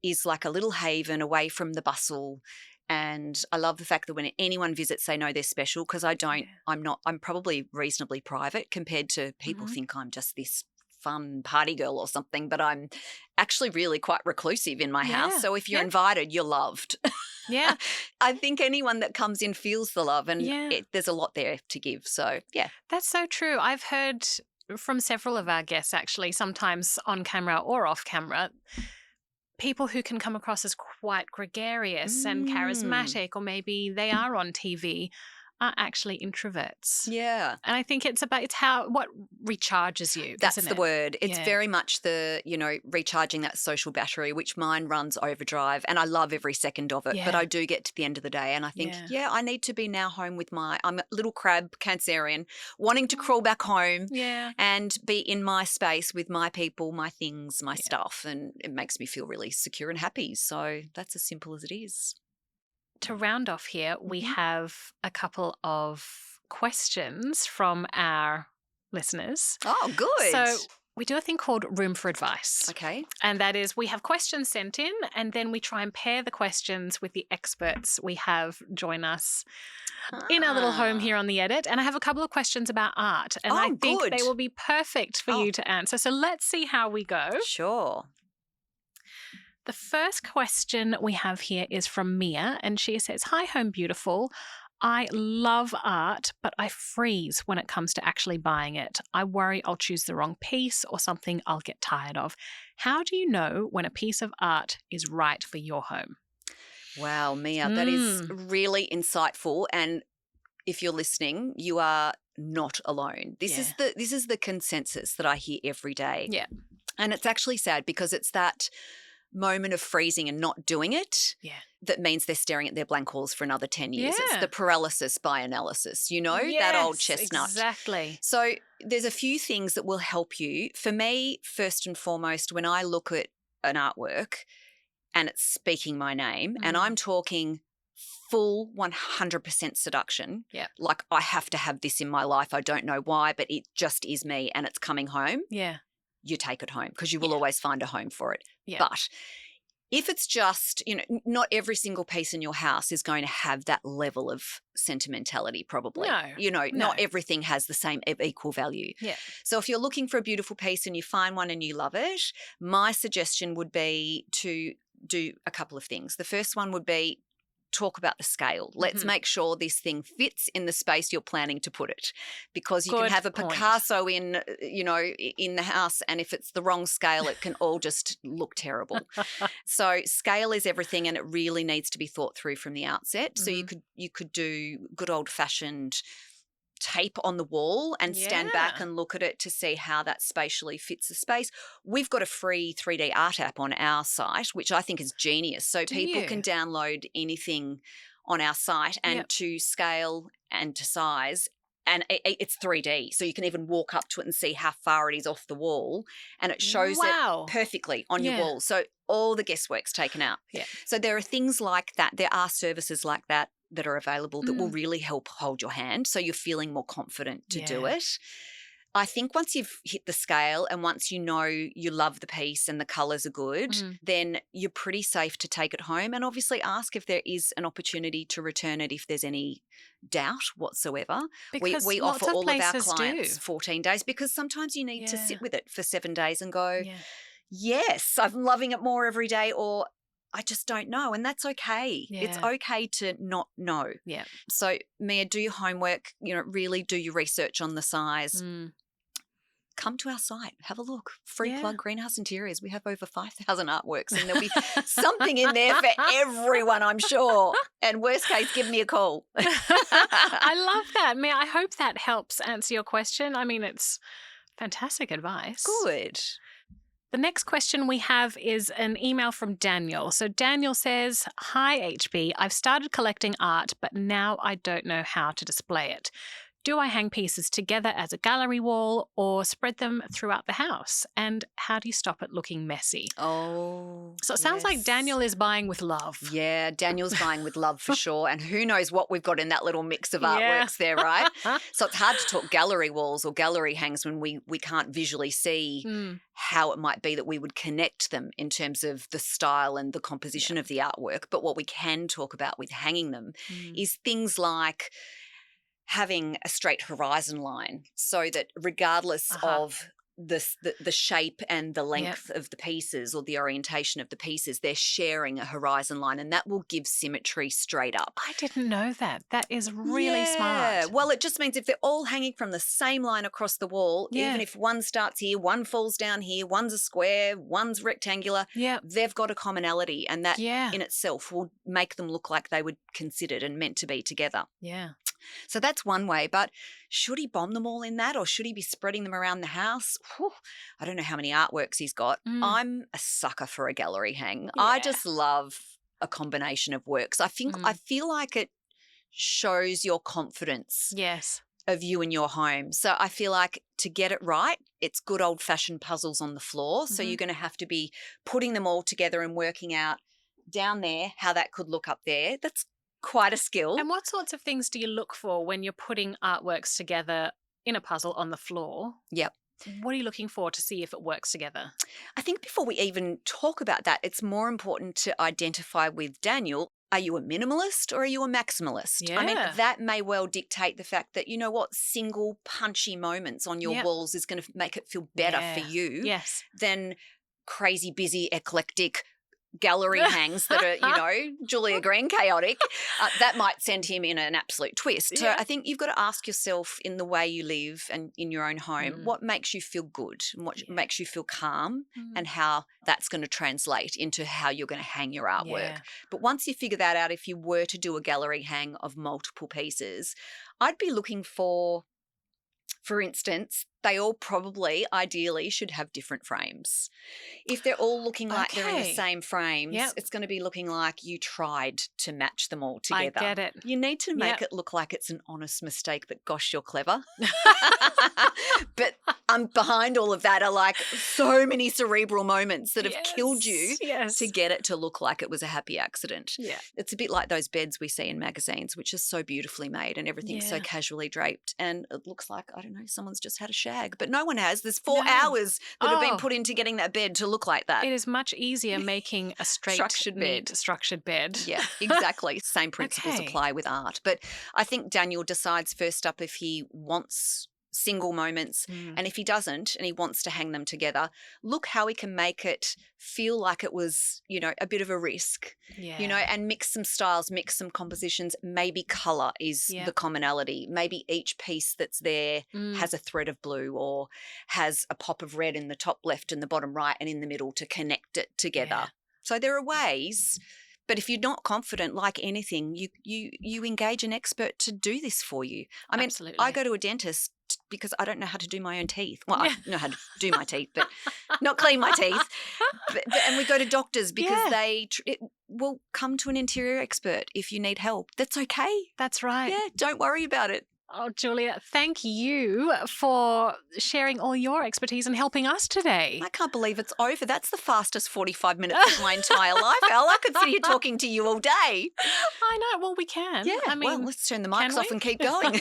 [SPEAKER 2] is like a little haven away from the bustle. And I love the fact that when anyone visits, they know they're special because I don't, I'm probably reasonably private compared to people think I'm just this fun party girl or something, but I'm actually really quite reclusive in my house. So if you're invited, you're loved.
[SPEAKER 1] Yeah.
[SPEAKER 2] I think anyone that comes in feels the love and there's a lot there to give. So, yeah.
[SPEAKER 1] That's so true. I've heard from several of our guests actually, sometimes on camera or off camera, people who can come across as quite gregarious and charismatic, or maybe they are on TV, are actually introverts.
[SPEAKER 2] Yeah.
[SPEAKER 1] And I think it's what recharges you.
[SPEAKER 2] That's the word. It's very much the, you know, recharging that social battery, which mine runs overdrive. And I love every second of it. But I do get to the end of the day and I think, I need to be now home with I'm a little crab Cancerian, wanting to crawl back home and be in my space with my people, my things, my stuff. And it makes me feel really secure and happy. So that's as simple as it is.
[SPEAKER 1] To round off here, we have a couple of questions from our listeners.
[SPEAKER 2] Oh, good.
[SPEAKER 1] So we do a thing called Room for Advice.
[SPEAKER 2] Okay.
[SPEAKER 1] And that is we have questions sent in and then we try and pair the questions with the experts we have join us in our little home here on The Edit. And I have a couple of questions about art and I think they will be perfect for you to answer. So let's see how we go.
[SPEAKER 2] Sure.
[SPEAKER 1] The first question we have here is from Mia, and she says, "Hi, Home Beautiful. I love art, but I freeze when it comes to actually buying it. I worry I'll choose the wrong piece or something I'll get tired of. How do you know when a piece of art is right for your home?"
[SPEAKER 2] Wow, Mia, that is really insightful. And if you're listening, you are not alone. This is the consensus that I hear every day.
[SPEAKER 1] Yeah.
[SPEAKER 2] And it's actually sad because it's that moment of freezing and not doing it that means they're staring at their blank walls for another 10 years. It's the paralysis by analysis, you know, that old chestnut.
[SPEAKER 1] Exactly.
[SPEAKER 2] So there's a few things that will help you. For me, first and foremost, when I look at an artwork and it's speaking my name and I'm talking full 100% seduction, like I have to have this in my life. I don't know why, but it just is me and it's coming home.
[SPEAKER 1] Yeah.
[SPEAKER 2] You take it home because you will always find a home for it.
[SPEAKER 1] Yeah.
[SPEAKER 2] But If it's just, not every single piece in your house is going to have that level of sentimentality probably.
[SPEAKER 1] No.
[SPEAKER 2] Not everything has the same equal value.
[SPEAKER 1] Yeah.
[SPEAKER 2] So if you're looking for a beautiful piece and you find one and you love it, my suggestion would be to do a couple of things. The first one would be talk about the scale. Let's make sure this thing fits in the space you're planning to put it, because you can have a Picasso in the house, and if it's the wrong scale, it can all just look terrible. So scale is everything, and it really needs to be thought through from the outset. So you could do good old-fashioned tape on the wall and stand back and look at it to see how that spatially fits the space. We've got a free 3D art app on our site, which I think is genius. So people can download anything on our site and to scale and to size, and it's 3D. So you can even walk up to it and see how far it is off the wall, and it shows it perfectly on your wall. So all the guesswork's taken out. Yeah. So there are things like that. There are services like that are available that will really help hold your hand, so you're feeling more confident to do it. I think once you've hit the scale and once you know you love the piece and the colours are good, then you're pretty safe to take it home, and obviously ask if there is an opportunity to return it if there's any doubt whatsoever.
[SPEAKER 1] Because
[SPEAKER 2] we offer all of our clients
[SPEAKER 1] 14
[SPEAKER 2] 14 days, because sometimes you need to sit with it for 7 days and go, yes, I'm loving it more every day, or I just don't know, and that's okay. Yeah. It's okay to not know. Yeah. So, Mia, do your homework, really do your research on the size. Come to our site, have a look. Free plug, Greenhouse Interiors. We have over 5,000 artworks, and there'll be something in there for everyone, I'm sure. And worst case, give me a call.
[SPEAKER 1] I love that. Mia, I hope that helps answer your question. I mean, it's fantastic advice.
[SPEAKER 2] Good.
[SPEAKER 1] The next question we have is an email from Daniel. So Daniel says, "Hi HB, I've started collecting art, but now I don't know how to display it. Do I hang pieces together as a gallery wall or spread them throughout the house? And how do you stop it looking messy?"
[SPEAKER 2] Oh,
[SPEAKER 1] so it sounds like Daniel is buying with love.
[SPEAKER 2] Yeah, Daniel's buying with love for sure. And who knows what we've got in that little mix of artworks there, right? So it's hard to talk gallery walls or gallery hangs when we can't visually see how it might be that we would connect them in terms of the style and the composition of the artwork. But what we can talk about with hanging them is things like having a straight horizon line, so that regardless of the shape and the length of the pieces or the orientation of the pieces, they're sharing a horizon line, and that will give symmetry straight up.
[SPEAKER 1] I didn't know that. That is really smart.
[SPEAKER 2] Well, it just means if they're all hanging from the same line across the wall, even if one starts here, one falls down here, one's a square, one's rectangular, they've got a commonality, and that in itself will make them look like they were considered and meant to be together.
[SPEAKER 1] Yeah.
[SPEAKER 2] So that's one way, but should he bomb them all in that, or should he be spreading them around the house? Whew, I don't know how many artworks he's got. I'm a sucker for a gallery hang. Yeah. I just love a combination of works. I feel like it shows your confidence of you and your home. So I feel like to get it right, it's good old-fashioned puzzles on the floor. So you're going to have to be putting them all together and working out down there how that could look up there. That's quite a skill.
[SPEAKER 1] And what sorts of things do you look for when you're putting artworks together in a puzzle on the floor?
[SPEAKER 2] Yep.
[SPEAKER 1] What are you looking for to see if it works together?
[SPEAKER 2] I think before we even talk about that, it's more important to identify with Daniel, are you a minimalist or are you a maximalist?
[SPEAKER 1] Yeah.
[SPEAKER 2] I mean, that may well dictate the fact that, you know what, single punchy moments on your walls is going to make it feel better for you than crazy, busy, eclectic gallery hangs that are, Julia Green chaotic. That might send him in an absolute twist. So I think you've got to ask yourself, in the way you live and in your own home, what makes you feel good and what makes you feel calm, and how that's going to translate into how you're going to hang your artwork. But once you figure that out, if you were to do a gallery hang of multiple pieces, I'd be looking for instance, they all probably, ideally, should have different frames. If they're all looking like they're in the same frames, it's going to be looking like you tried to match them all together.
[SPEAKER 1] I get it.
[SPEAKER 2] You need to make it look like it's an honest mistake, but gosh, you're clever. But behind all of that are like so many cerebral moments that have killed you to get it to look like it was a happy accident. Yeah. It's a bit like those beds we see in magazines, which are so beautifully made and everything's so casually draped, and it looks like, I don't know, someone's just had a shower. bag. But no one has. There's 4 hours that have been put into getting that bed to look like that.
[SPEAKER 1] It is much easier making a straight, structured bed.
[SPEAKER 2] Yeah, exactly. Same principles apply with art. But I think Daniel decides first up if he wants single moments, and if he doesn't and he wants to hang them together, look how he can make it feel like it was, a bit of a risk, and mix some styles, mix some compositions. Maybe colour is the commonality. Maybe each piece that's there has a thread of blue or has a pop of red in the top left and the bottom right and in the middle to connect it together. So there are ways. But if you're not confident, like anything, you engage an expert to do this for you. I mean, I go to a dentist because I don't know how to do my own teeth. Well, I know how to do my teeth, but not clean my teeth. And we go to doctors because it will come to an interior expert if you need help. That's okay.
[SPEAKER 1] That's right.
[SPEAKER 2] Yeah, don't worry about it.
[SPEAKER 1] Oh, Julia, thank you for sharing all your expertise and helping us today.
[SPEAKER 2] I can't believe it's over. That's the fastest 45 minutes of my entire life, Elle. I could sit here talking to you all day.
[SPEAKER 1] I know. Well, we can.
[SPEAKER 2] Yeah. Let's turn the mics off and keep going.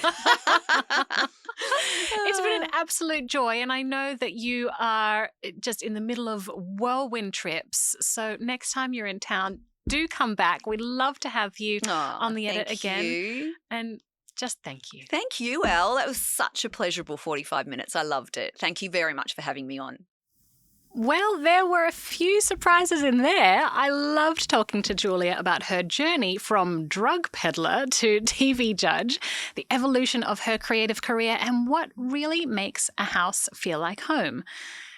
[SPEAKER 1] It's been an absolute joy, and I know that you are just in the middle of whirlwind trips. So next time you're in town, do come back. We'd love to have you on the edit again.
[SPEAKER 2] Thank you.
[SPEAKER 1] And just thank you.
[SPEAKER 2] Thank you, Elle. That was such a pleasurable 45 minutes. I loved it. Thank you very much for having me on.
[SPEAKER 1] Well, there were a few surprises in there. I loved talking to Julia about her journey from drug peddler to TV judge, the evolution of her creative career, and what really makes a house feel like home.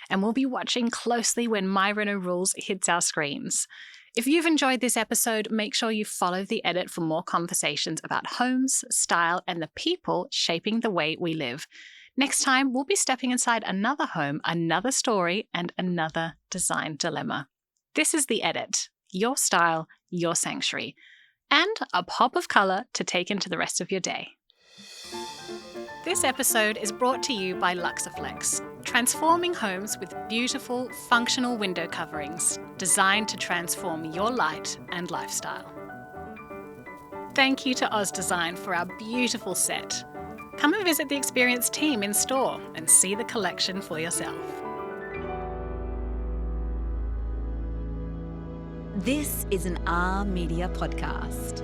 [SPEAKER 1] And we'll be watching closely when My Reno Rules hits our screens. If you've enjoyed this episode, make sure you follow The Edit for more conversations about homes, style, and the people shaping the way we live. Next time, we'll be stepping inside another home, another story, and another design dilemma. This is The Edit, your style, your sanctuary, and a pop of colour to take into the rest of your day. This episode is brought to you by Luxaflex, transforming homes with beautiful, functional window coverings designed to transform your light and lifestyle. Thank you to Oz Design for our beautiful set. Come and visit the Experience team in store and see the collection for yourself.
[SPEAKER 3] This is an R Media podcast.